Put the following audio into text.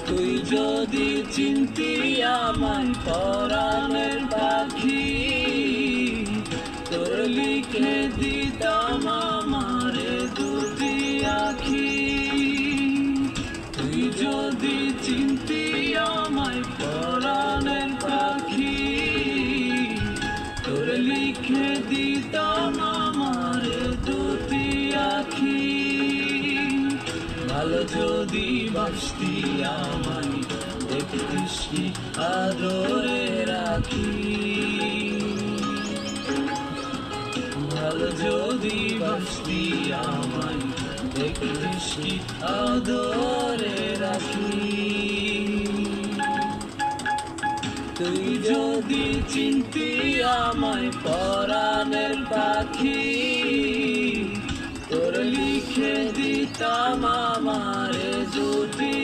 তুই যদি চিনতি আমায় পরাণের পাখি, তোর লিখে দিতাম আমারে দুটি আখি। তুই যদি চিনতি আমায় পরাণের পাখি, তোর লিখে দিতাম আমারে দুটি আখি। ভালো যদি বাসতি আমায় দেখতিস কি আদরে রাখি। ভালো যদি বাসতি আমায় দেখতিস কি আদরে রাখি। তুই যদি চিনতি আমায় পরাণের পাখি, তোর লিখে দিতাম আমারে দুটি